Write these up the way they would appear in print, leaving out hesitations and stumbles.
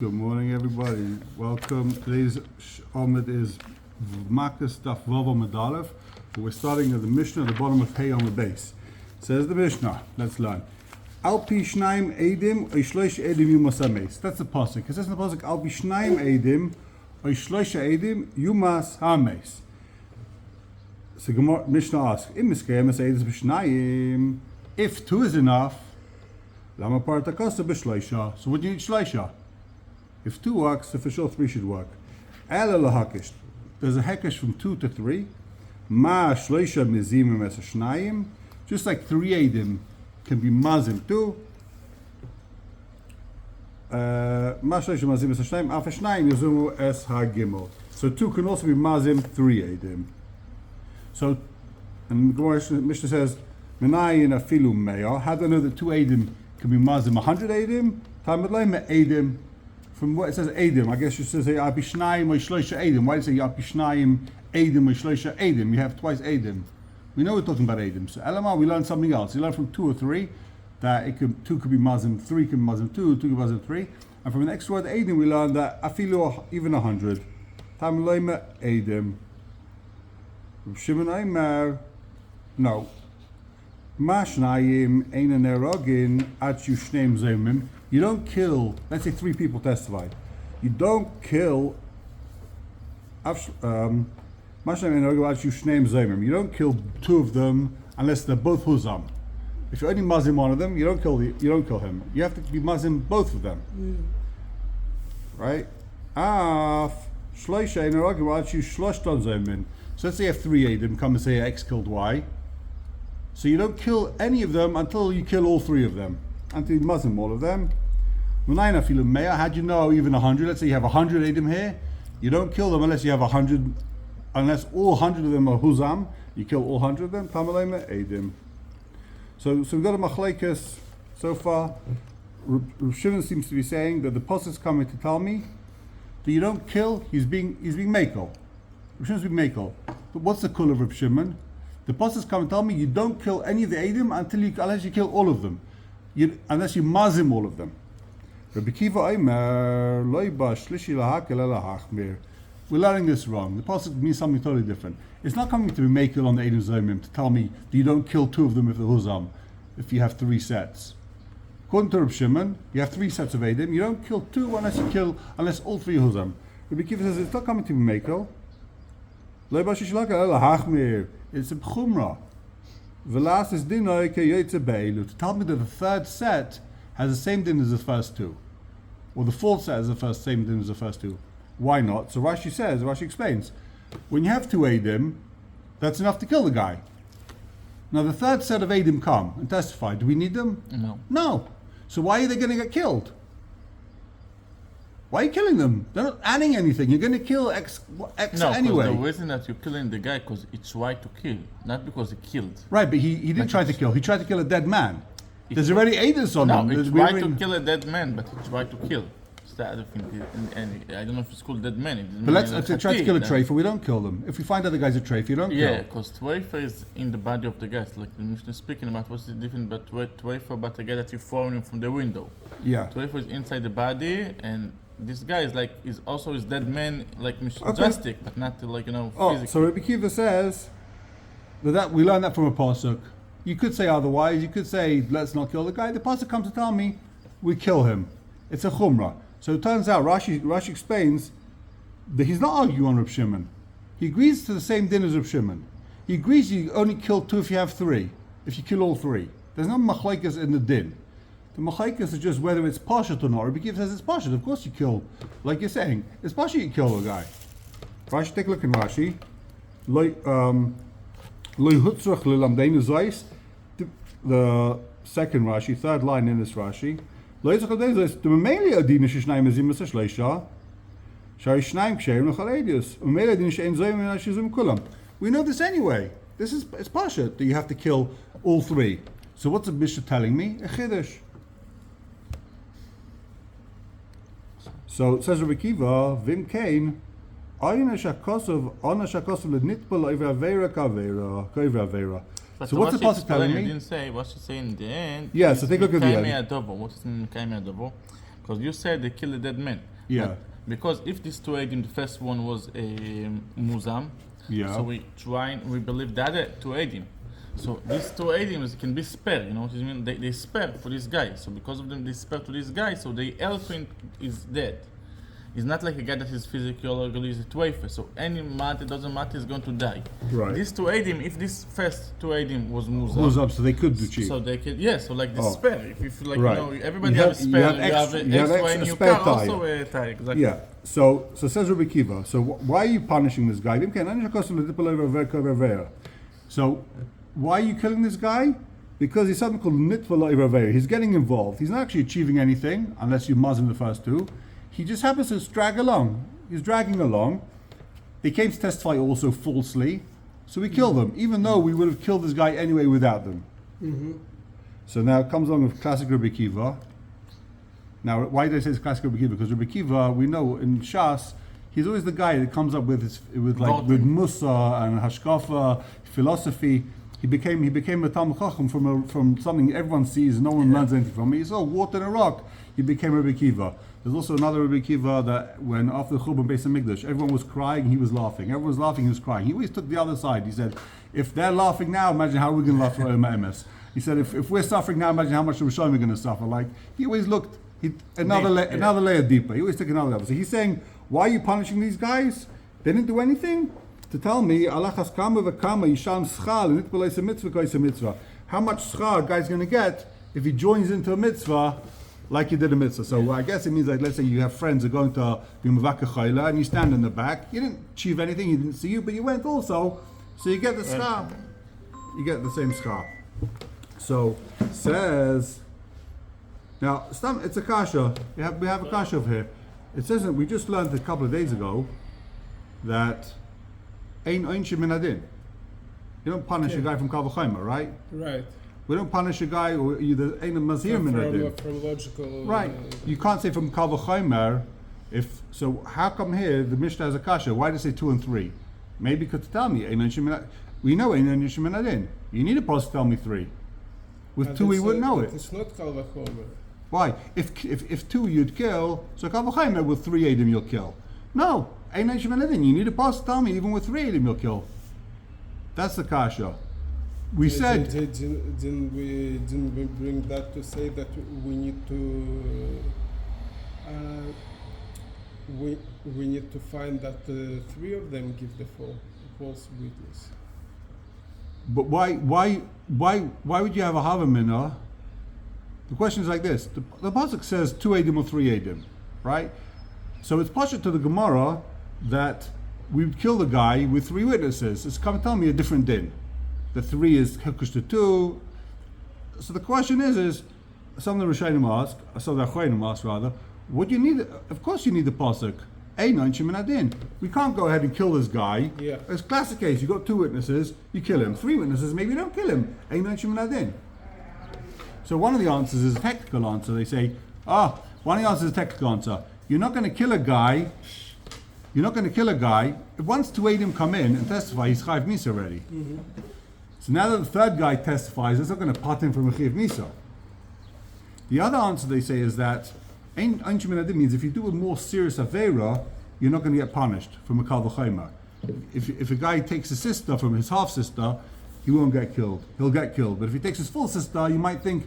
Good morning, everybody. Welcome. Today's amud is MAKKOS DAF Vav alef. We're starting at the Mishnah at the bottom of Hey on the base. Says the Mishnah. Let's learn. Al pi shnaim edim oy shlosh edim yumas hames. That's the pasuk. It says in the pasuk Al pi shnaim edim oy shlosh edim yumas hames. So Mishnah asks, if two is enough, lama partakasa b'shloisha. So what do you need shloisha? If two works, so for sure three should work. There's a hekesh from 2 to 3. Ma shloisha mizimim es shnayim. Just like 3 edim can be mazim 2. Ma shloisha mazim es shnayim. Af shnayim yuzumu es hagimel. So 2 can also be mazim 3 edim. So, and the Mishnah says, Menayin afilu meya. How do I know that 2 edim can be mazim 100 edim? Talmud leima edim. From what it says edim, I guess you should say Abishnaim or Shloisha edim. Why do you say Abishnaim edim or Shloisha edim? You have twice edim. We know we're talking about edim. So Elamah, we learn something else. You learn from 2 or 3 that 2 could be mazim, 3 could be mazim 2, 2 could be mazim 3. And from the next word edim, we learn that afilu even 100. Tam loima edim. Shimon Aimer, no. Mashnayim eina nerogin at yushneim zemim. You don't kill, let's say 3 people testified. You don't kill, you don't kill 2 of them unless they're both huzam. If you're only mazim one of them, you don't kill him. You have to be mazim both of them. Right? So let's say you have 3 edim come and say X killed Y. So you don't kill any of them until you kill all 3 of them. Until you mazim all of them. How do you know even 100? Let's say you have 100 edim here. You don't kill them unless you have 100, unless all 100 of them are huzam. You kill all 100 of them. Tamalema edim. So we've got a machlekes so far. Rav Shimon seems to be saying that the pasuk is coming to tell me that you don't kill. He's being mekel. Rav Shimon's being mekel. But what's the kul of Rav Shimon? The pasuk is coming to tell me you don't kill any of the edim unless you kill all of them. Unless you mazim all of them. Rabbi Kiva Aimer, loiba shlishi lahakel elahachmir. We're learning this wrong. The pasuk means something totally different. It's not coming to be makel on the edim zomim to tell me that you don't kill 2 of them if they're huzam, if you have 3 sets. According to Rabbi Shimon, you have 3 sets of edim. You don't kill 2 unless all 3 huzam. Rabbi Kiva says it's not coming to be makel. Loiba shlishi lahakel elahachmir. It's a b'chumrah. The last is dinoi ke yotze be'elu. To tell me that the 3rd set has the same din as the first 2, or the 4th set has the same din as the first 2. Why not? So Rashi explains, when you have 2 edim, that's enough to kill the guy. Now the 3rd set of edim come and testify. Do we need them? No. So why are they going to get killed? Why are you killing them? They're not adding anything. You're going to kill X anyway. The reason that you're killing the guy because it's right to kill, not because he killed. Right, but he didn't try to kill. He tried to kill a dead man. There's already edus on him. No, it's right to kill a dead man, but it's right to kill. It's the other thing. And I don't know if it's called dead man. But let's try to kill a treifa. We don't kill them. If we find out the guy's a treifa, you don't kill. Yeah, because treifa is in the body of the guy. Like the Mishnah is speaking about what's the difference between treifa but the guy that you're throwing him from the window. Yeah. Treifa is inside the body, and this guy is also his dead man, like drastic, but not physically. So Rabbi Kiva says that we learn that from a pasuk. You could say otherwise. You could say let's not kill the guy. The pasuk comes to tell me we kill him. It's a chumrah. So it turns out Rashi explains that he's not arguing on Reb Shimon. He agrees to the same din as Reb Shimon. He agrees you only kill 2 if you have 3. If you kill all 3, there's no machlekes in the din. The machlekes is just whether it's pashat or not. Rabbi Kiva says it's pashat. Of course you kill, like you're saying, it's pashat you kill a guy. Rashi, take a look in Rashi. The second Rashi, 3rd line in this Rashi. We know this anyway. It's pashat that you have to kill all 3. So what's the Mishnah telling me? A chiddush. So it says Rabbi Kiva, Vim Kain, Ayna Shakosov, Ana Shakosov Nitpal over Avera Kavera. But so what's the pasuk telling me? You didn't say what she saying in the end. Yeah, so take a look at the end. What is Mekayim Adovo? Because you said they killed a dead man. Yeah. But because if these two edim, the first one was a muzam, Yeah. so we believe the other two edim. So these two edim can be spared, you know what I mean? They spare for this guy. So because of them, they spare to this guy. So the elephant is dead. He's not like a guy that is physiologically is a twafer. So any matter, it doesn't matter, he's going to die. Right. These two edim, if this first two edim was muzam, Goes up, so they could do cheap. so they can, yeah, so like the Oh. spare. If like, Right. you know, everybody You have a have- you spare, have you have extra- an you have extra extra in your spare car, tire. also a tire, exactly. Yeah. So says Rabbi Kiva. So why are you punishing this guy? So why are you killing this guy? Because he's something called nitvala iraveya. He's getting involved. He's not actually achieving anything unless you muzzle the first two. He just happens to drag along. He's dragging along. They came to testify also falsely, so we kill them, even though we would have killed this guy anyway without them. So now it comes along with classic Rabbi Kiva. Now, why did I say it's classic Rabbi Kiva? Because Rabbi Kiva, we know in Shas, he's always the guy that comes up with with Musa and Hashkafa, philosophy. He became a Talmud Chacham from something everyone sees, no one learns anything from. He saw water in a rock. He became Rabbi Kiva. There's also another Rabbi Kiva that when after the Churban Beis Hamikdash, everyone was crying, he was laughing. Everyone was laughing, he was crying. He always took the other side. He said, if they're laughing now, imagine how we're going to laugh for MS. He said, if we're suffering now, imagine how much the Rishonim are going to suffer. Like, he always looked another layer deeper. He always took another level. So he's saying, why are you punishing these guys? They didn't do anything to tell me, Alachas kama v'kama yisham schal nitbelei mitzvah koisa mitzvah. How much schar a guy's going to get if he joins into a mitzvah like you did a mitzvah. So I guess it means like, let's say you have friends who are going to be mavaka chayla and you stand in the back. You didn't achieve anything, he didn't see you, but you went also. So you get the schar. You get the same schar. So says, now it's a kasha. We have a kasha over here. It says that we just learned a couple of days ago that ein oinshim min adin. You don't punish a guy from Kal V'chomer, right? Right. We don't punish a guy or either ain't a mazir min adin. From logical. Right. You can't say from Kal V'chomer if so. How come here the Mishnah has a kasha? Why does it say 2 and 3? Maybe because to tell me ein oinshim min adin. We know ein oinshim min adin. You need a post to tell me 3. With 2 we wouldn't know it. It's not Kal V'chomer. Why? If 2 you'd kill, so Kal V'chomer with 3 edim you'll kill. No, ain't oinshim min adin. You need a post to tell me even with 3 edim you'll kill. That's the kasha. We said. Didn't we bring that to say that we need to we need to find that 3 of them give the false witness. But why would you have a havamina? The question is like this: the pasuk says 2 edim or 3 edim, right? So it's pasuk to the Gemara that we would kill the guy with 3 witnesses. It's come tell me a different din. The 3 is hekush to 2. So the question is some of the Rishonim ask, some of the Achronim ask rather, what do you need? Of course you need the pasuk. Ein oinshim min adin. We can't go ahead and kill this guy. Yeah. It's classic case. You got 2 witnesses, you kill him. 3 witnesses, maybe you don't kill him. Ein oinshim min adin. So one of the answers is a technical answer. They say, one of the answers is a technical answer. You're not going to kill a guy. If once 2 edim come in and testify, he's chayv misa already. So now that the 3rd guy testifies, it's not going to part him from a chayv misa. The other answer they say is that ein oinshim min adin means if you do a more serious avera, you're not going to get punished from a Kal V'chomer. If a guy takes a sister from his half sister, he won't get killed. He'll get killed. But if he takes his full sister, you might think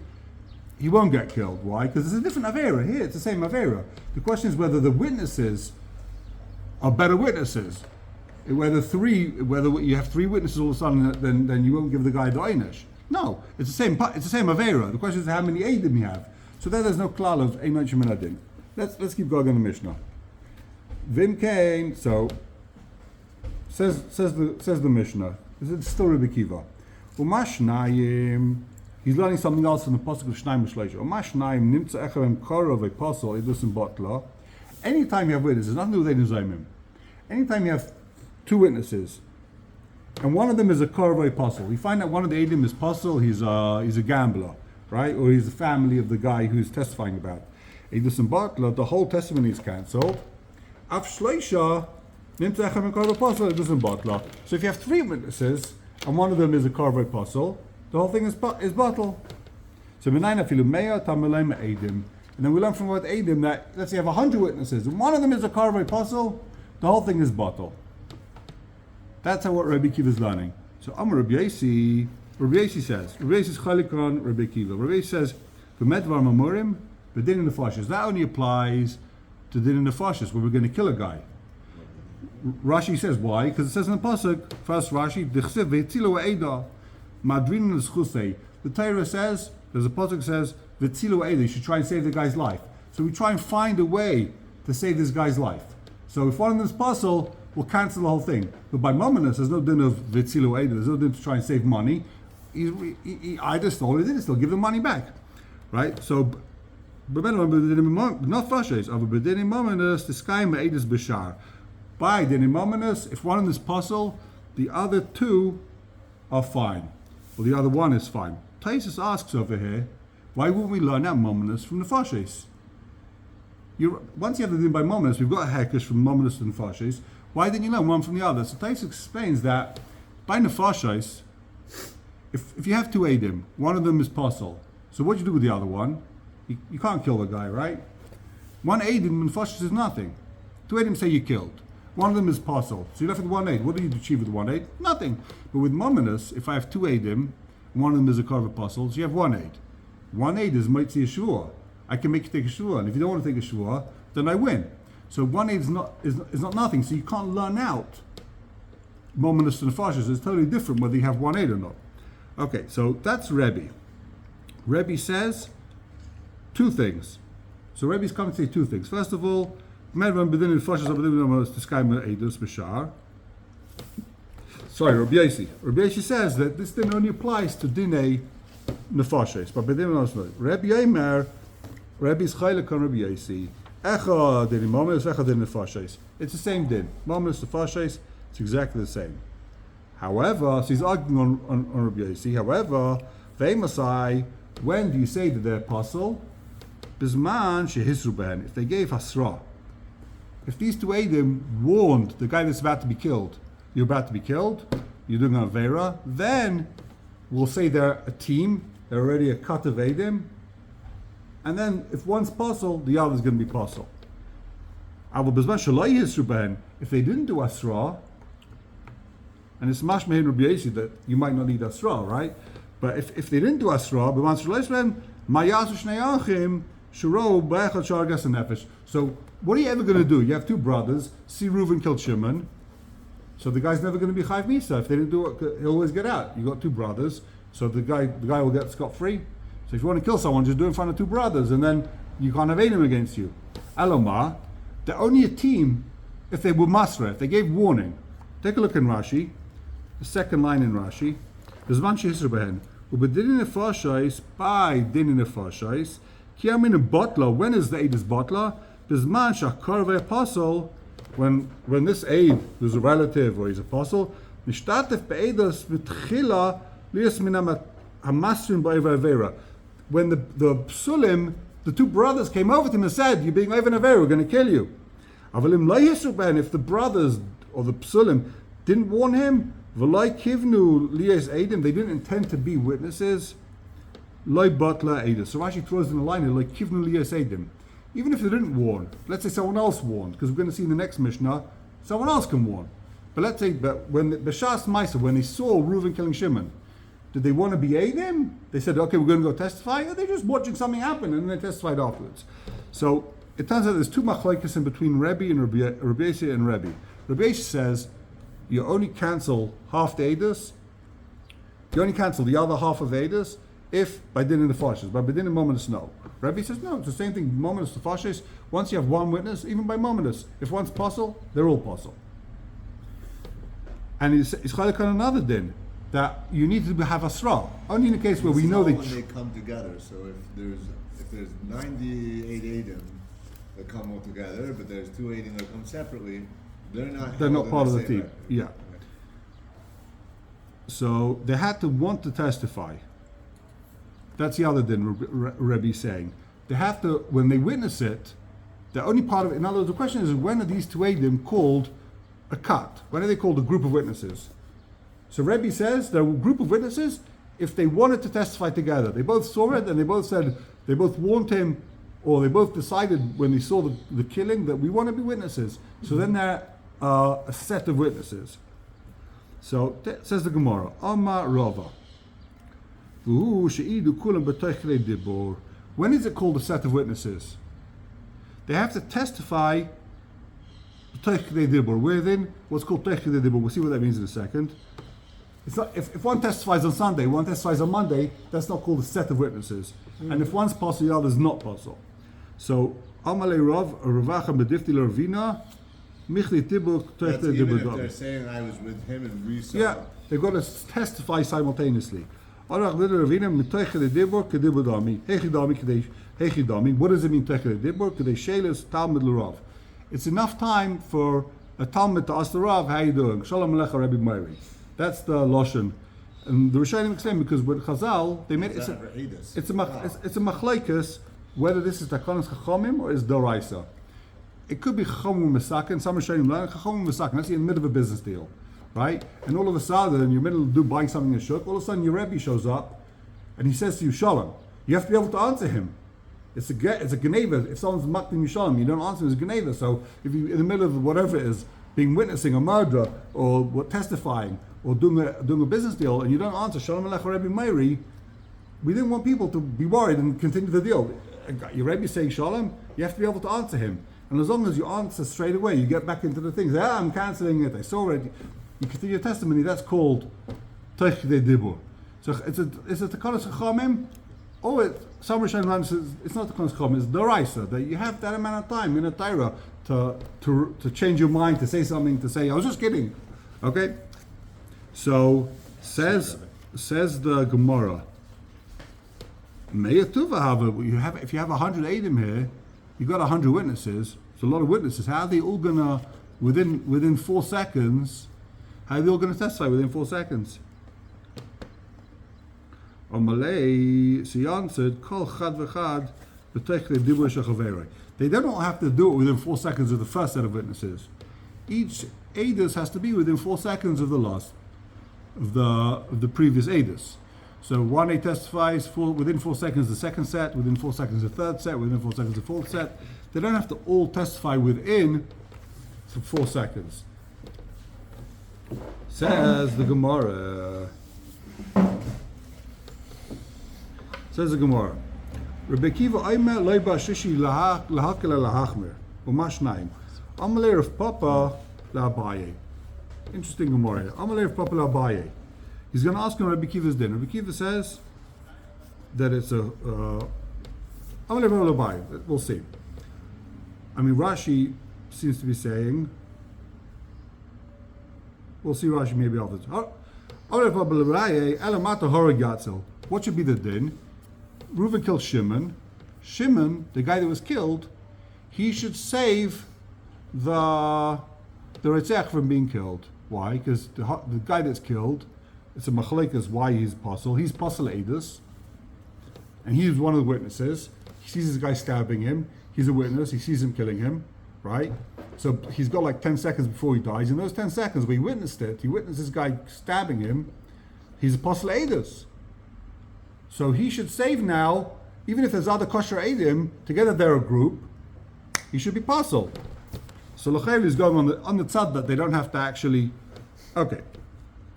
he won't get killed. Why? Because it's a different avera. Here, it's the same avera. The question is whether the witnesses are better witnesses. Whether you have 3 witnesses all of a sudden, then you won't give the guy the einish. No, it's the same avera. The question is how many edim you have. So there's no klal of ein oinshim min adin. Let's keep going on the Mishnah. Vim kain. So says the Mishnah. It's still Rabbi Kiva. Umashnayim. He's learning something else in the pasuk of Shnayim Shleisha. Umashnayim nimtza echavim korov apostle edus botla. Anytime you have witnesses, nothing to do with Edim. Anytime you have 2 witnesses, and one of them is a korov apostle, we find that one of the Edim is apostle. He's a gambler, right? Or he's the family of the guy who's testifying about. Edus botla. The whole testimony is cancelled. Af Shleisha. So if you have 3 witnesses and one of them is a korban apostle, the whole thing is bottle. So And then we learn from what Eidim that, let's say you have 100 witnesses, and one of them is a Karvei Puzzle, the whole thing is bottle. That's how what Rabbi Kiva is learning. So Amar Rabbi Yasi says, Rabbi Yasi is Chalik on Rabbi Kiva. Rabbi Yasi says, V'medvar mamurim, but din in the fashis. That only applies to din in the fashis, where we're going to kill a guy. Rashi says, why? Because it says in the pasuk, first Rashi, D'chsev v'etzilu eida, madrin l'schusei. The Torah says, there's a pasuk says, v'etzilu eida, you should try and save the guy's life. So we try and find a way to save this guy's life. So if one of them is puzzle, we'll cancel the whole thing. But by mominus, there's no din of v'etzilu eida, there's no din to try and save money. He either stole or he didn't steal, give the money back. Right? So, not fashes, of a b'dinim mominus, the sky me'edis b'shar. By dinim mominus, if one of them is puzzle, the other two are fine. Well, the other one is fine. Taisus asks over here, why wouldn't we learn that mominus from the fashes? Once you have the din by mominus, we've got a hekesh from mominus and fashes. Why didn't you learn one from the other? So Taisus explains that by nefashos, if you have two edim, one of them is puzzle. So what do you do with the other one? You can't kill the guy, right? One edim nefashos is nothing. Two edim say you killed. One of them is puzzle. So you're left with one aid. What do you achieve with one aid? Nothing. But with mominus, if I have two edim, one of them is a carver puzzle, so you have one aid. One aid is mitzi shua. I can make you take a shua, and if you don't want to take a shua, then I win. So one aid is not nothing. So you can't learn out mominus to nefashos. It's totally different whether you have one aid or not. Okay, so that's Rebbe. Rebbe says two things. So Rebbe's coming to say two things. First of all, sorry, Rabbi Yasi. Rabbi Yasi says that this thing only applies to dinei nefashes, but Rabbi Yemer, Rabbi's chaylik on Rabbi Yasi. Echa dinei mominus, echa dinei nefashes. It's the same din. Mominus nefashes, it's exactly the same. However, so he's arguing on Rabbi Yasi. However, Veimasai, when do you say that they're apostle? Bisman shehisru behen. If they gave hasra. If these two Eidim warned the guy that's about to be killed, you're about to be killed, you're doing an Avera, then we'll say they're a team, they're already a cut of Eidim, and then if one's puzzle, the other's going to be puzzle. If they didn't do Asra, and it's mashmehin Rabbi Yasi that you might not need Asra, right? But if they didn't do Asra, so what are you ever going to do? You have two brothers. See Reuven killed Shimon. So the guy's never going to be Chayv Misa. If they didn't do it, he'll always get out. You got two brothers. So the guy will get scot-free. So if you want to kill someone, just do it in front of two brothers. And then you can't have Eidim against you. Alomar, they're only a team if they were Masra, if they gave warning. Take a look in Rashi. The second line in Rashi. Bizman shehisru behen. Ubedinin nefashais by dinin nefashais. Kiamin botla. When is the Eid's botla? Bizman shakarve apostle, when this aid who's a relative or he's apostle, nishtatef be'edas v'tchila lias minam hamasrin ba'eva. When the psulim, the two brothers came over to him and said, "You're being over avera, we're going to kill you." Avalim lo yisuben. If the brothers or the psulim didn't warn him, v'loi kivnu lias eidim, they didn't intend to be witnesses. Loi batla eidim. So Rashi throws in a line, like kivnu lias eidim. Even if they didn't warn, let's say someone else warned, because we're going to see in the next Mishnah, someone else can warn. But let's say, when B'shas Maisa, when they saw Reuven killing Shimon, did they want to be Eidim? They said, okay, we're going to go testify, or they're just watching something happen, and then they testified afterwards. So, it turns out there's two machlokes in between Rebbe and Rabbi Yasi and Rebbe. Rabbi Yasi says, you only cancel half the Eidos, you only cancel the other half of the Eidos, if by din in the fashes, by din in mominus, no. Rabbi says no, it's the same thing, mominus to fashes. Once you have one witness, even by mominus, if one's puzzle, they're all puzzle. And it's chalik on another din, that you need to have asra, only in the case where we know when they come together. So if there's 98 Eidim that come all together, but there's two Eidim that come separately, they're not part of the team. Right. Yeah. Okay. So they had to want to testify. That's the other din Rebbe saying. They have to, when they witness it, the only part of it, in other words, the question is, when are these two Eidim called a cut? When are they called a group of witnesses? So Rebbe says they're a group of witnesses if they wanted to testify together. They both saw it and they both said, they both warned him or they both decided when they saw the killing that we want to be witnesses. So then they're a set of witnesses. So says the Gemara, Amar Rava. When is it called a set of witnesses? They have to testify within what's called Teichidei Dibur. We'll see what that means in a second. It's not, if one testifies on Sunday, one testifies on Monday, that's not called a set of witnesses. And if one's possible, the other's not possible. So, Amalei Rav, Ravacha Medifti Lervina, Michli Tibur, That's Teichidei even if Dibur. they're saying I was with him and we saw. Yeah, they've got to testify simultaneously. What does it mean, Teichidei Dibur? Kedei Shelis Talmud L'Rav. It's enough time for a Talmud to ask the Rav, how you doing? Shalom Alecha Rabbi Meiri. That's the Lashon. And the Rishonim explain because with Chazal, they made it's a machlekes whether this is Takanas Chachamim or is Doraisa. It could be Chachamim Mesakin. Some Rishonim learn Chachamim Mesakin. That's in the middle of a business deal, right? And all of a sudden, in your middle of buying something in a shuk, all of a sudden your Rebbe shows up and he says to you, Shalom. You have to be able to answer him. It's a geneva. If someone's makdim Shalom, you don't answer him as geneva. So if you in the middle of whatever it is, being witnessing a murder or testifying or doing a business deal, and you don't answer Shalom Alecha Rebbe Meiri, we didn't want people to be worried and continue the deal. Your Rebbe is saying Shalom, you have to be able to answer him. And as long as you answer straight away, you get back into the things. I'm cancelling it. I saw it. You continue your testimony. That's called Teichidei Dibur. So it's a Takanas Chachamim. Some Rishonim says it's not Takanas Chachamim. It's Doraisa that you have that amount of time in a Torah to change your mind, to say something, to say I was just kidding. Okay. So says the Gemara. If you have 100 Eidim here, you've got 100 witnesses. It's a lot of witnesses. How are they all gonna within 4 seconds? How are they all gonna testify within 4 seconds? Amalei, she answered, Kol Chad v'Chad b'Teichidei Dibur shechaverei. They don't all have to do it within 4 seconds of the first set of witnesses. Each Eidos has to be within 4 seconds of the last, of the previous Eidos. So one A testifies within 4 seconds the second set, within 4 seconds the third set, within 4 seconds the fourth set. They don't have to all testify within 4 seconds. Says the Gemara. Rabbi Kiva Aimer Leiba Shishi Lahakel Lahachmer Umashnaim Amalei of Papa Labaye. Interesting Gemara. Amalei of Papa Labaye. He's going to ask him Rabbi Kiva's din. Rabbi Kiva says that it's a Amalei of Labaye. We'll see. I mean, Rashi seems to be saying. We'll see Rashi maybe others. Amalei of Papa Labaye Elamata Horogatzel. What should be the din? Reuven killed Shimon. Shimon, the guy that was killed, he should save the Ritzach from being killed. Why? Because the guy that's killed, it's a machlekes why he's apostle. He's apostle Eidos, and he's one of the witnesses. He sees this guy stabbing him. He's a witness. He sees him killing him, right? So he's got like 10 seconds before he dies. In those 10 seconds, we witnessed it. He witnessed this guy stabbing him. He's apostle Eidos. So he should save now, even if there's other kosher Eidim, together they're a group, he should be apostle. So L'chayr is going on the tzad that they don't have to actually. Okay.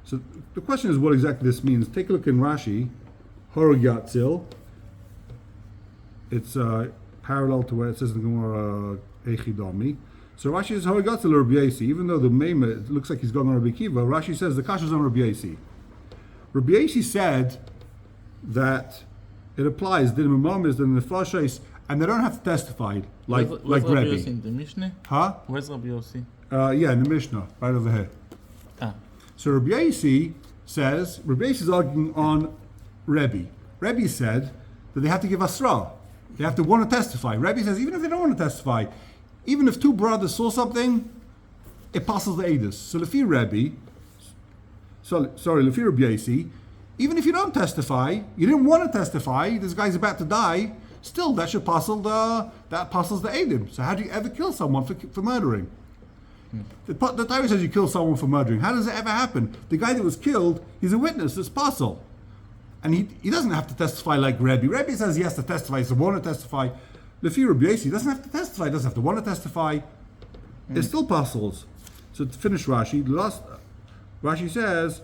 So the question is what exactly this means. Take a look in Rashi, Horog Yatzil. It's parallel to where it says in the Gemara Echidami. So Rashi says Horog Yatzil or Rabbi Yasi. Even though the Mema, it looks like he's going on Rabbi Kiva, Rashi says the kasha is on Rabbi Yasi. Rabbi Yasi said that it applies the Mamas and the Nefashis, and they don't have to testify like Rabbi Rebbe. Yossi in the Mishnah? Huh? Where's Rabbi Yossi? Yeah, in the Mishnah, right over here. So Rabbi Yossi says, Rabbi Yossi is arguing on Rebbe. Rebbe said that they have to give Asra. They have to want to testify. Rebbe says even if they don't want to testify, even if 2 brothers saw something, it passes the Eidos. So Lefi Rebbe, Lefi Rabbi Yossi, even if you don't testify, you didn't want to testify, this guy's about to die, still that should passel the Eidim. So how do you ever kill someone for murdering? The Torah says you kill someone for murdering. How does it ever happen? The guy that was killed, he's a witness, it's passel. And he doesn't have to testify like Rebbe. Rebbe says he has to testify, he doesn't want to testify. Lefi Rabbi Yossi, he doesn't have to testify, he doesn't have to want to testify. It's still puzzles. So to finish Rashi, Rashi says,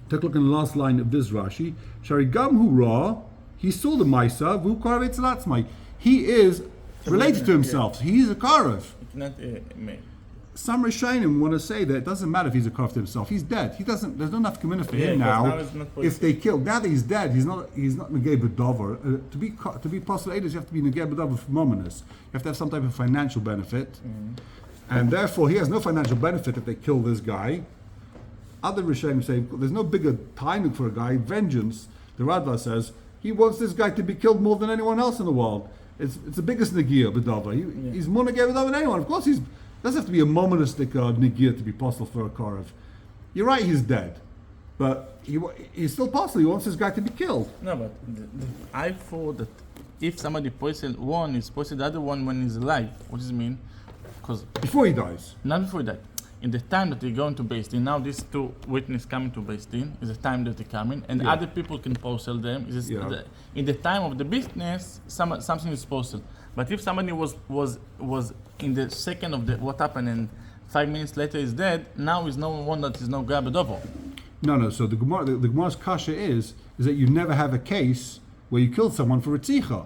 take a look in the last line of this Rashi, Shari Gam Hu Ra, he saw the Maisa, Vu Karev Etzlatzmai. He is related to himself. He's a Karev. It's not me. Some Rishonim want to say that it doesn't matter if he's a Karev to himself. He's dead. He doesn't. There's no enough community for him now. If they kill, now that he's dead, he's not negay b'dover. To be possible you have to be negay b'dover for mominus. You have to have some type of financial benefit, and therefore he has no financial benefit if they kill this guy. Other Rishonim say there's no bigger timing for a guy. Vengeance. The Radva says he wants this guy to be killed more than anyone else in the world. It's the biggest negia b'dover. He's more negay b'dover than anyone. Of course he's. Doesn't have to be a momonistic negia to be possible for a Karev. You're right, he's dead. But he's still possible. He wants this guy to be killed. No, but I thought that if somebody poisoned one, is poisoned the other one when he's alive. What does it mean? Because Before he dies. not before that. In the time that they go into Beis Din, now these two witnesses coming to Beis Din is the time that they come in, and other people can postal them. In the time of the business, something is posted. But if somebody was in the second of what happened and 5 minutes later is dead, now is no one that is no Gabadovo. No. So the Gemara's kasha is that you never have a case where you killed someone for a tzitcha.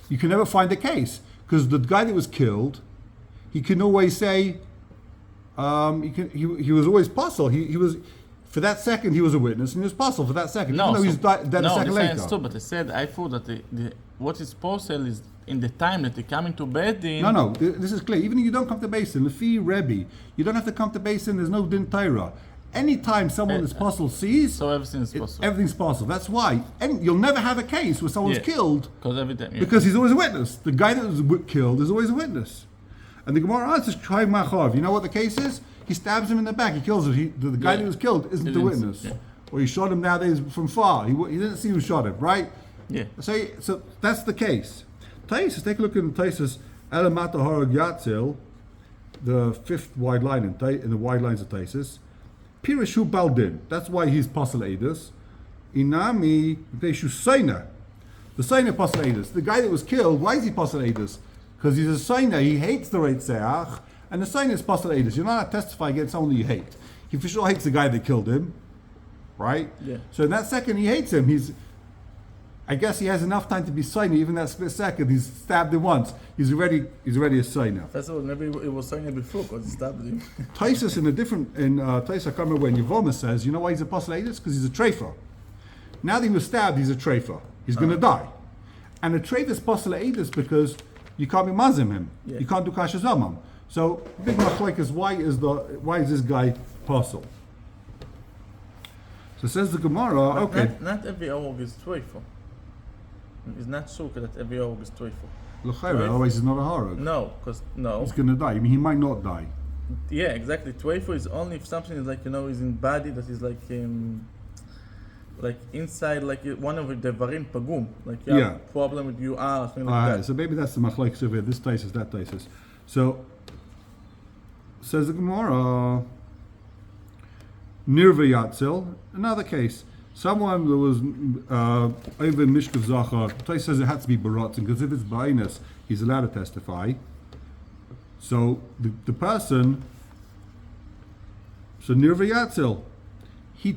You can never find a case because the guy that was killed, he can always say, he was always possible. He was for that second he was a witness and he was possible for that second. No, even though he's dead a second later. Too, but I thought that what is possible is in the time that they come into Beis Din. No, this is clear. Even if you don't come to Beis Din, Lefi Rebbe, you don't have to come to Beis Din. There's no din Torah. Anytime someone is possible sees, so everything's possible. Everything's possible. That's why. And you'll never have a case where someone's killed because he's always a witness. The guy that was killed is always a witness. And the Gemara answers, Chaim Kornbluth. You know what the case is? He stabs him in the back. He kills him. The guy that was killed isn't the witness. Yeah. Or he shot him nowadays from far. He didn't see who shot him, right? Yeah. So that's the case. Taisus, take a look in Taisus, Elamata Harag Yatzil, the fifth wide line in the wide lines of Taisus. Pirishu Baldin. That's why he's Pasiladus. Inami Peshu Saina. The Saina Pasiladus. The guy that was killed, why is he Pasiladus? Because he's a Saina, he hates the Reitzeach, and the Saina is Pasiladus. You're not allowed to testify against someone that you hate. He for sure hates the guy that killed him, right? Yeah. So in that second he hates him. I guess he has enough time to be Saina, even that split second. He's stabbed him once. He's already a Saina. First of all, maybe it was Saina before because he stabbed him. Taisus Taisus, I can't remember when Yevoma says, you know why he's a Pasiladus? Because he's a treifa. Now that he was stabbed, he's a treifa. He's going to die. And a treifa is Pasiladus because you can't be mazim him. Yeah. You can't do kasha zamam. So big machlek is why is this guy pasul? So says the Gemara. But okay. Not every org is treifa. It's not so that every org is treifa. L'chayra, otherwise he's not a harag. No, because he's going to die. I mean, he might not die. Yeah, exactly. Treifa is only if something is like is in body that is like inside, like one of the varim pagum, like you have a problem with something like that. So maybe that's the machlekes over here. This Taisus, that Taisus. So says the Gemara, Nirva Yatzil, another case. Someone that was over Mishkav Zachar, Taisus says it had to be Baratzin, because if it's Ba'inus, he's allowed to testify. So the person, so Nirva Yatzil, he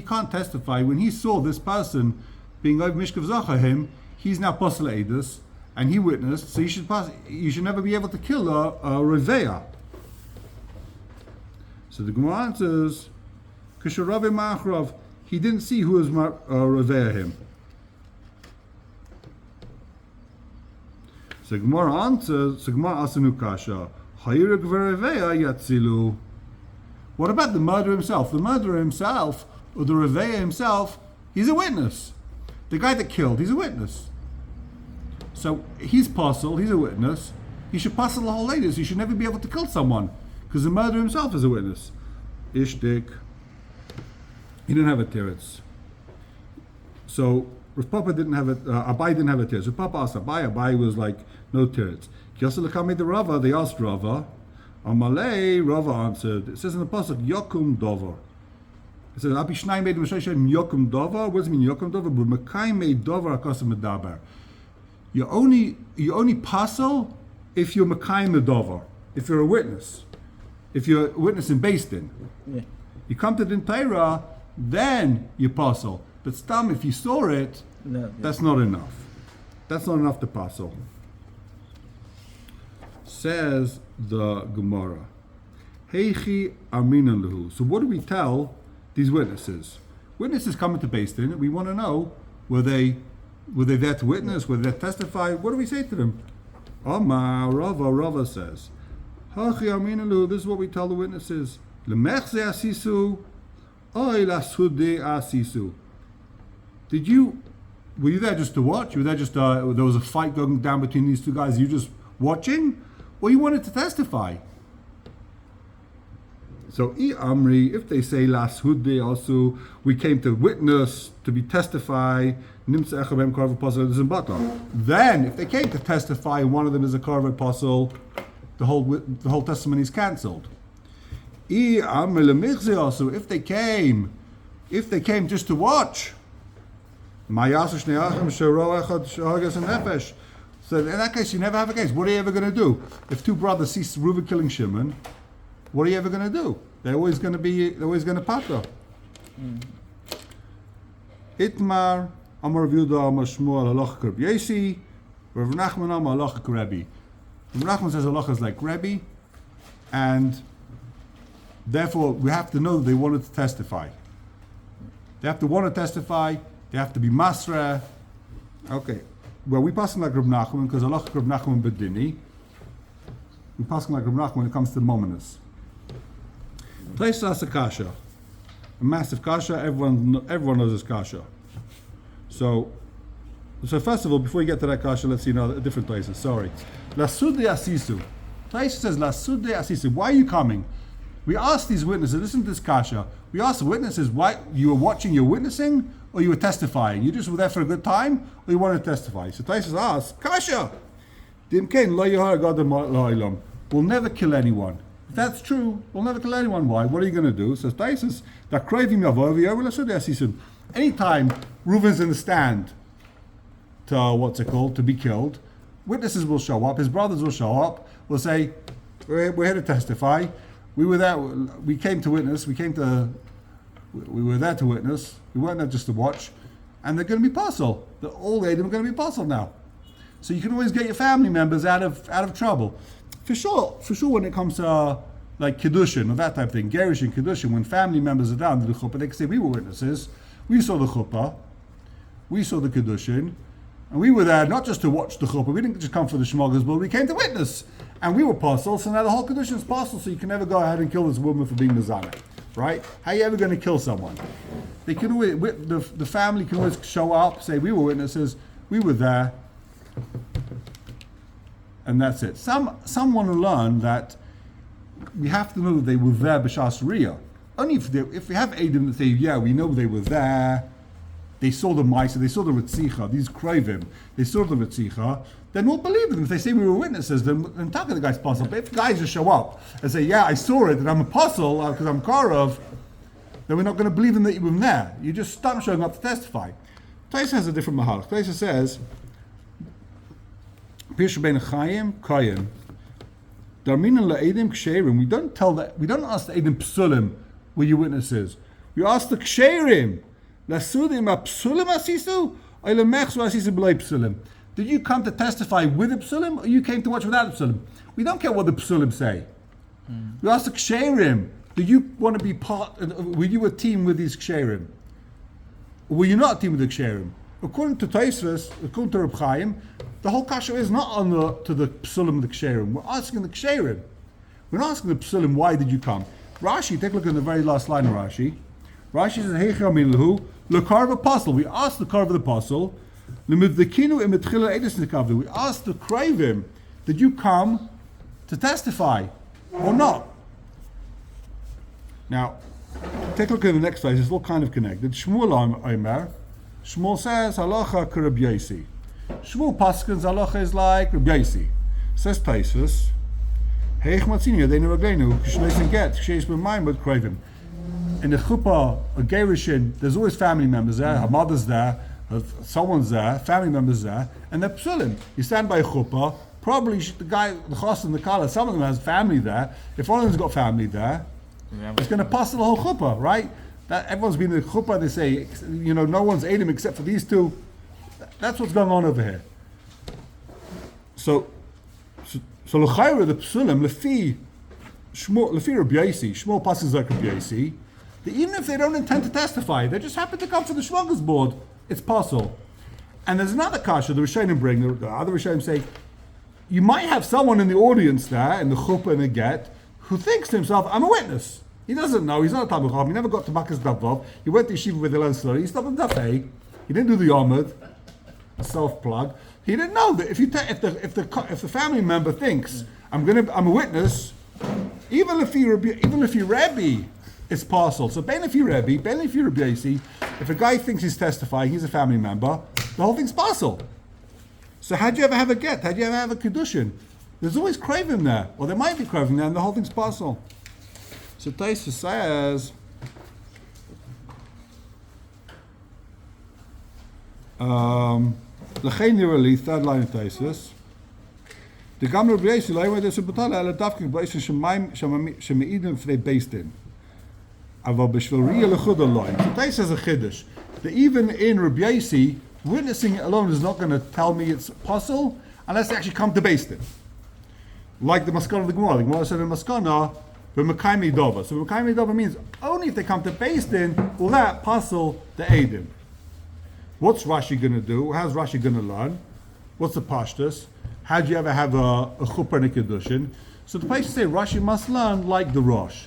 can't testify. When he saw this person being over Mishkav Zachar him, he's now Pasal Eidus, and he witnessed, so you should never be able to kill a Reveya. So the Gemara answers, Kisharavi Ma'achrav, he didn't see who was Reveya him. So Gemara answers, Asanu Kasha, Hayiruk Vereveya Yatzilu. What about the murderer himself? The murderer himself, or the Reveya himself, he's a witness. The guy that killed, he's a witness. So he's pasul, he's a witness. He should pasul the whole ladies. He should never be able to kill someone, because the murderer himself is a witness. Ishtik, he didn't have a teretz. So Rav Papa didn't have it. Abai didn't have a teretz. Rav Papa asked Abai. Abai was like, no teretz. Kiyasalakami the Rava. They asked Rava. Amalei, Rava answered. It says in the pasuk Yokum Dover. It says Abi Shnai made Yokum Dover. What does it mean Yokum Dover? But Makai made Dover Akasim Medaber. You only pasel if you're Makayim the Dover, if you're a witness, if you're a witness in Beis Din. Yeah. You come to Din Torah, then you pasel. But stam, if you saw it, No, that's not enough. That's not enough to pasel. Says the Gemara. Heichi aminan lehu. So what do we tell these witnesses? Witnesses coming to Beis Din. We want to know, were they there to witness? Were they there to testify? What do we say to them? Amar Rava says, Hachi aminan lehu. This is what we tell the witnesses. Lemechze asisu, oy lasude asisu. Were you there just to watch? You were there just there was a fight going down between these two guys. You just watching, or you wanted to testify? So Amri, if they say Las Hudde also, we came to witness, to be testify, then if they came to testify and one of them is a Korv apostle, the whole testimony is cancelled. Also, if they came just to watch, so in that case you never have a case. What are you ever going to do? If two brothers see Reuven killing Shimon, what are you ever going to do? They're always going to pata. Itmar, Amar Rav Yehuda, Amar Shmuel, Halacha Reb Yesi, Rav Nachman, Amar Halacha Rebbe. Rav Nachman says Halacha is like Rebbe, and therefore we have to know that they wanted to testify. They have to want to testify. They have to be masra. Okay. Well, we pass like Reb Nachman because Halacha Reb Nachman bedini. We pass like Reb Nachman when it comes to mominus. Place us a kasha, a massive kasha. Everyone knows this kasha. So first of all, before you get to that kasha, let's see different places. Sorry, Lasude Asisu. Taisha says Lasude Asisu. Why are you coming? We asked these witnesses. Listen to this kasha. We asked the witnesses why you were watching. You're witnessing, or you were testifying. You just were there for a good time, or you wanted to testify. So Taisha asks kasha. We'll never kill anyone. If that's true, we'll never kill anyone. Why? What are you going to do? Says Taisus, that craving anytime Reuven's in the stand to be killed, witnesses will show up, his brothers will show up, will say, we're here to testify. We were there, we came to witness, we were there to witness, we weren't there just to watch, and they're going to be parcel. All the Edom are going to be parcel now. So you can always get your family members out of trouble. For sure, when it comes to like Kiddushin or that type of thing, Gerish and Kiddushin, when family members are down to the chuppah, they can say, we were witnesses, we saw the chuppah, we saw the Kiddushin, and we were there not just to watch the chuppah, we didn't just come for the shmogas, but we came to witness, and we were parcel, so now the whole Kiddushin is parcel, so you can never go ahead and kill this woman for being Mizana, right? How are you ever going to kill someone? They can always, the family can always show up, say, we were witnesses, we were there, and that's it. Some want to learn that we have to know that they were there b'shas riyah. Only if we have Edom that say, yeah, we know they were there, they saw the Maisa, they saw the Ritzicha, these Kravim, they saw the Ritzicha, then we'll believe them. If they say we were witnesses, then talk to the guy's apostle. But if guys just show up and say, yeah, I saw it, and I'm apostle because I'm Karov, then we're not going to believe them that you were there. You just stop showing up to testify. Taisa has a different mahalach. Taisa says, Pirshu ben Chaim Koyen. Darmina la'edim ksherim. We don't ask the edim psulim, were you witnesses? We ask the ksherim. Lasudim a psulim asisu, or lemechsu asisu b'lei psulim. Did you come to testify with the psulim, or you came to watch without the psulim? We don't care what the psulim say. We ask the ksherim. Did you want to be were you a team with these ksherim? Or were you not a team with the ksherim? According to Taisvus, according to Reb Chaim, the whole kasha is not to the psulim of the ksherim. We're asking the ksherim. We're not asking the psulim, why did you come? Rashi, take a look at the very last line of Rashi. Rashi says, Heicha minlahu, lekarv apostle. We asked the karv of the apostle, lemivdekinu imetchila edis nekavdu. We asked the kravim, did you come to testify or not? Now, take a look at the next phrase. It's all kind of connected. Shmuel Omer. Shmuel says, halacha ka Reb Yosi. Shmuel Paskin's halacha is like Reb Yosi. Says Taisus, Heich matzini yadeinu ragleinu, k'shneis get, k'sheis b'mayim but kravim. In the chuppah, a gerishin, there's always family members there, her mother's there, someone's there, family members there, and they're psulim. You stand by a chuppah, probably the guy, the chos and the kala, some of them has family there. If one of them's got family there, it's going to pass the whole chuppah, right? That everyone's been in the chuppah. They say, no one's ate him except for these two. That's what's going on over here. So l'chayra the psulim lefi Rabbi Yossi, Shmuel passes like Rabbi Yossi, that even if they don't intend to testify, they just happen to come for the shmog's board, it's possible. And there's another kasha the Rishonim bring. The other Rishonim say, you might have someone in the audience there, in the chuppah and the get, who thinks to himself, I'm a witness. He doesn't know, he's not a Talmud Chacham, he never got to MAKKOS DAF Vav, he went to yeshiva with the Lensler, he stopped at Daf A, he didn't do the amud, a self-plug. He didn't know that if the family member thinks, I'm a witness, even if you Rebbe, it's partial. So Ben if you Rebbe, Ben if you Rabbi Yossi, if a guy thinks he's testifying, he's a family member, the whole thing's partial. So how do you ever have a get? How do you ever have a kedushin? There's always craving there, or there might be craving there, and the whole thing's partial. So Taisa says, L'chein nirali, third line of Taisus. The Gam Rabbi Yossi loy there's a batala ala dafkik b'eishin shemeidim f'nei based in. Aval b'shvil riyah l'chud aloy. So Taisa says a chiddush. That even in Rabbi Yossi, witnessing it alone is not going to tell me it's possible unless they actually come to based in. Like the maskana of the Gemara. The Gemara said in maskana, v'mekaymi dova. So v'mekaymi dova means only if they come to based in will that possible the eidim. What's Rashi going to do? How's Rashi going to learn? What's the pashtus? How do you ever have a chuppah and a kedushin? So the place say Rashi must learn like the Rosh.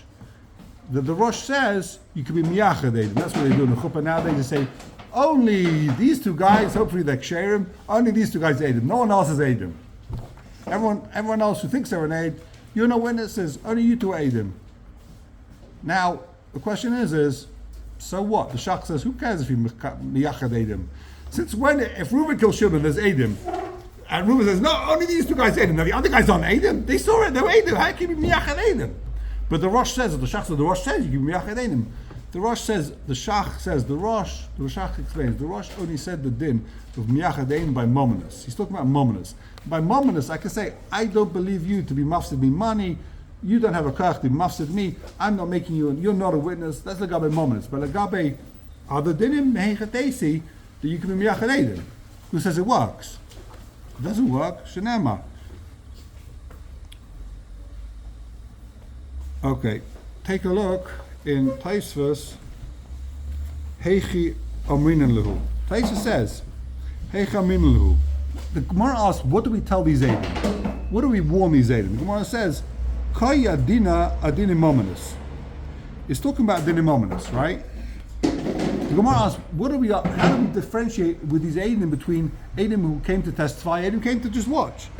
The Rosh says you can be miyachad eidim. That's what they do in the chuppah nowadays. They say only these two guys, hopefully they're ksherim, only these two guys eidim. No one else is eidim. Everyone else who thinks they're an aid, you're no witnesses. Only you two are eidim. Now the question is. So what? The Shach says, who cares if you miyachad Eidim? Since when, if Reuven kills Shimon, there's Eidim. And Reuven says, no, only these two guys Eidim. Now the other guys aren't Eidim. They saw it, they were Eidim. How can you be miyachad Eidim? But the Rosh says, the Shach says, the Rosh says, you can be miyachad Eidim. The Rosh says, the Shach says, the Shach explains, the Rosh only said the din of miyachad Eidim by mominus. He's talking about mominus. By mominus, I can say, I don't believe you to be mafsid me money. You don't have a kach to mafsid me. I'm not making you. You're not a witness. That's legabe moments. But legabe other dinim mehechatesi that you can be miyachad eidim. Who says it works? It doesn't work. Shenema. Okay, take a look in Taisvus. Heichi amrinan lehu. Taisvus says, Heichi amrinan lehu. The Gemara asks, what do we tell these eidim? What do we warn these eidim? The Gemara says. Kaya dina adini mominus. It's talking about adini mominus, right? The Gemara asks, how do we differentiate with these Eidim between Eidim who came to testify, Eidim who came to just watch?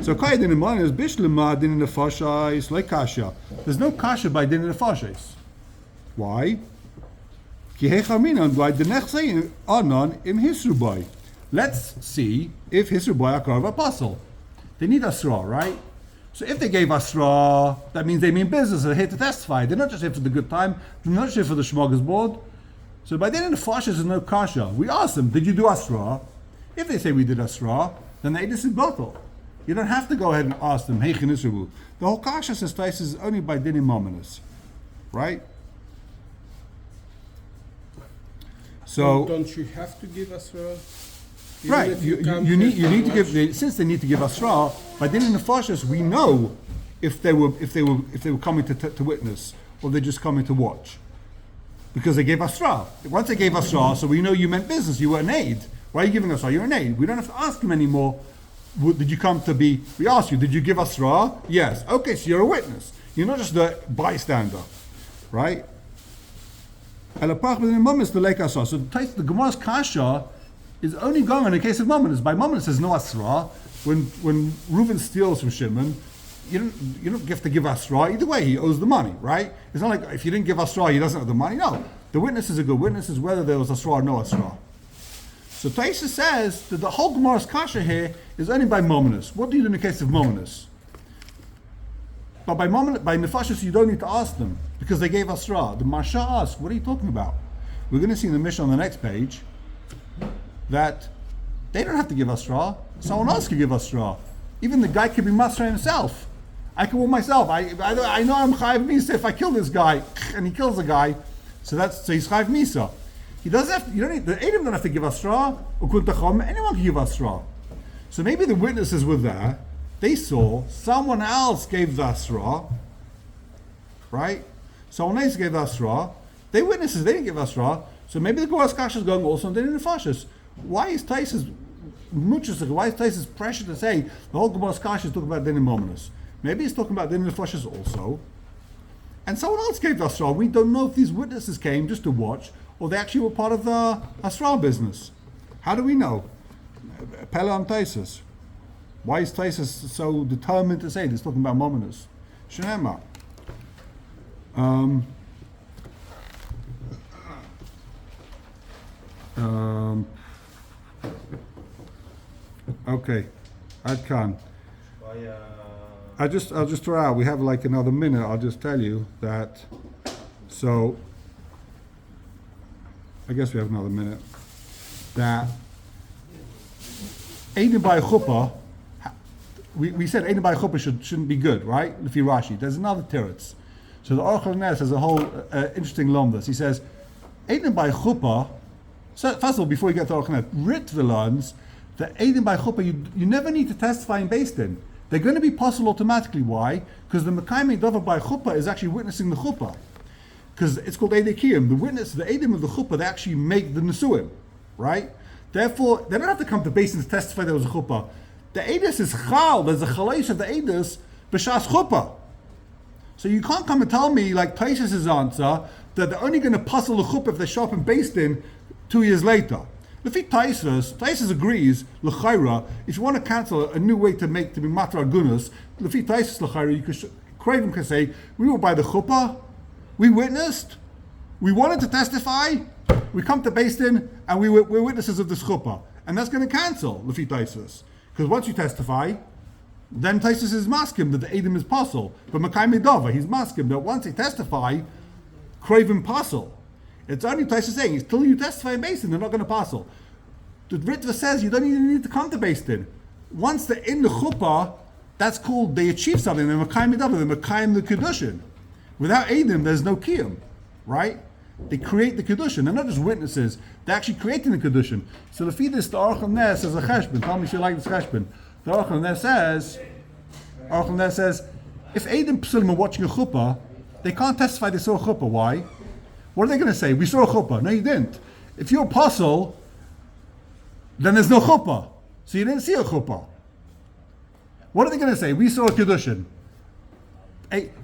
So Kaya dini mominus, bishlema dini nefashais, like kasha. There's no kasha by dini nefashais. Why? Ki hechaminan by denechsein anon im hisrubai. Let's see if hisrubai are of apostle. They need asra, right? So if they gave Asra, that means they mean business, they're here to testify. They're not just here for the good time, they're not just here for the shmog's board. So by then in the Fashas there's no kasha. We ask them, did you do Asra? If they say we did Asra, then they this is bottle. You don't have to go ahead and ask them, hey Chinisrabu. The whole kasha says is only by dinim mominus. Right? So don't you have to give Asra? Right, you need to give. Since they need to give asra, by then in the Fashas we know if they were coming to witness or they're just coming to watch, because they gave asra. Once they gave asra, so we know you meant business. You were an aid. Why are you giving asra? You're an aid. We don't have to ask them anymore. Did you come to be? We asked you. Did you give asra? Yes. Okay, so you're a witness. You're not just a bystander, right? So the Gemara's kasha is only going in the case of Mamonis. By Mamonis there's no Asra. When Reuven steals from Shimon, you don't have to give Asra. Either way, he owes the money, right? It's not like if you didn't give Asra, he doesn't have the money. No. The witnesses are good witnesses, whether there was Asra or no Asra. So Taisa says that the whole Gemara's kasha here is only by Mamonis. What do you do in the case of Mamonis? But by Nefashis, you don't need to ask them, because they gave Asra. The Marsha asks, what are you talking about? We're going to see in the Mishnah on the next page. that they don't have to give us straw. Someone else could give us straw. Even the guy could be masra himself. I can warn myself. I know I'm chayiv misa if I kill this guy and he kills the guy. So he's chayiv misa. He doesn't have to, you don't need, the Edom don't have to give us straw. Anyone can give us straw. So maybe the witnesses were there. They saw someone else gave the straw. Right? Someone else gave the straw. They witnesses, they didn't give us straw. So maybe the Goras Kasha is going also on the Nefashis. Why is Taisus pressure to say the whole Goras Kasha is talking about Din Mominus? Maybe he's talking about Din Nefashis also. And someone else gave the straw. We don't know if these witnesses came just to watch or they actually were part of the Astral business. How do we know? Pella on Taisus. Why is Taisus so determined to say this, talking about Mominus? Shnema. Okay, Ad Khan. I'll just throw out. We have like another minute. I'll just tell you that. So, I guess we have another minute. That Eidin by Chuppah. We said Eidin by Chuppah shouldn't be good, right? Lefi Rashi. There's another teretz. So the Aruch HaNes has a whole interesting lomdas. He says Eidin by Chuppah. So first of all, before you get to Aruch HaNes, Ritva learns that Eidin by Chuppah you never need to testify in Beis Din. They're going to be possible automatically. Why? Because the Mekayim Davar by Chuppah is actually witnessing the Chuppah. Because it's called Eidei Kiyum. The witness, the Eidim of the Chuppah, they actually make the Nesuim. Right? Therefore, they don't have to come to Beis Din to testify there was a Chuppah. The Eidus is Chal. There's a Chalesh of the Eidus B'Shas Chuppah. So you can't come and tell me, like Taisus' answer, that they're only going to puzzle the Chuppah if they show up in Beis Din 2 years later. Lefi Taisus agrees, l'chayra, if you want to cancel a new way to be matra agunus, Lefi Taisus l'chayra, you could, Craven can say, we were by the chuppah, we witnessed, we wanted to testify, we come to Beis Din, and we're witnesses of this chuppah. And that's going to cancel, Lefi Taisus. Because once you testify, then Taisus is maskim that the Edom is pasul. But Makai Medava, he's maskim that once they testify, Craven pasul. It's only Taisus saying, till you testify in Beis Din, they're not going to pasul. The Ritva says you don't even need to come to Beis Din. Once they're in the chuppah, that's called, they achieve something. They're Makai Medava, they're Makai the Kedushin. Without Edom, there's no Kiyum, right? They create the Kedushin. They're not just witnesses, they're actually creating the Kedushin. So the Fidus, the Aruch HaNes says a cheshbon. Tell me if you like this cheshbon. The Aruch HaNes says, if Edom Psulim are watching a chuppah, they can't testify they saw a chuppah. Why? What are they going to say? We saw a chuppah. No, you didn't. If you're apostle, then there's no chuppah. So you didn't see a chuppah. What are they going to say? We saw a kedushin.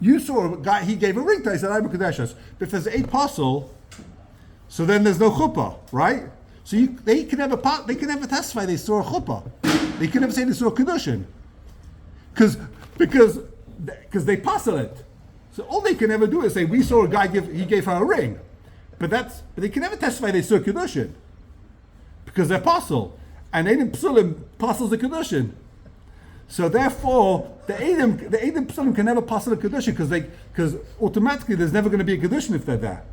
You saw a guy, he gave a ring to, he said, I'm a kedeshus. But if there's an apostle, so then there's no chuppah, right? So they can never testify they saw a chuppah. They can never say they saw a kedushin. Because they puzzle it. So all they can ever do is say, we saw a guy he gave her a ring. But they can never testify they saw Kedushin. Because they're apostle. And Edom Psulim apostles the Kedushin. So therefore, the Edom Psulim can never pass the Kedushin because automatically there's never going to be a Kedushin if they're there.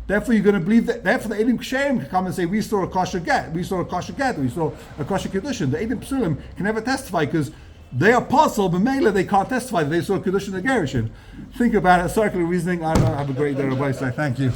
Therefore you're going to believe that, therefore the Edom Ksherim can come and say, we saw a kosher get, we saw a kosher Kedushin. The Edom Psulim can never testify because they are apostle, but Mela they can't testify that they saw Kedushin and Gerushin. Think about it, circular reasoning. I don't know, have a great day, everybody. Thank you.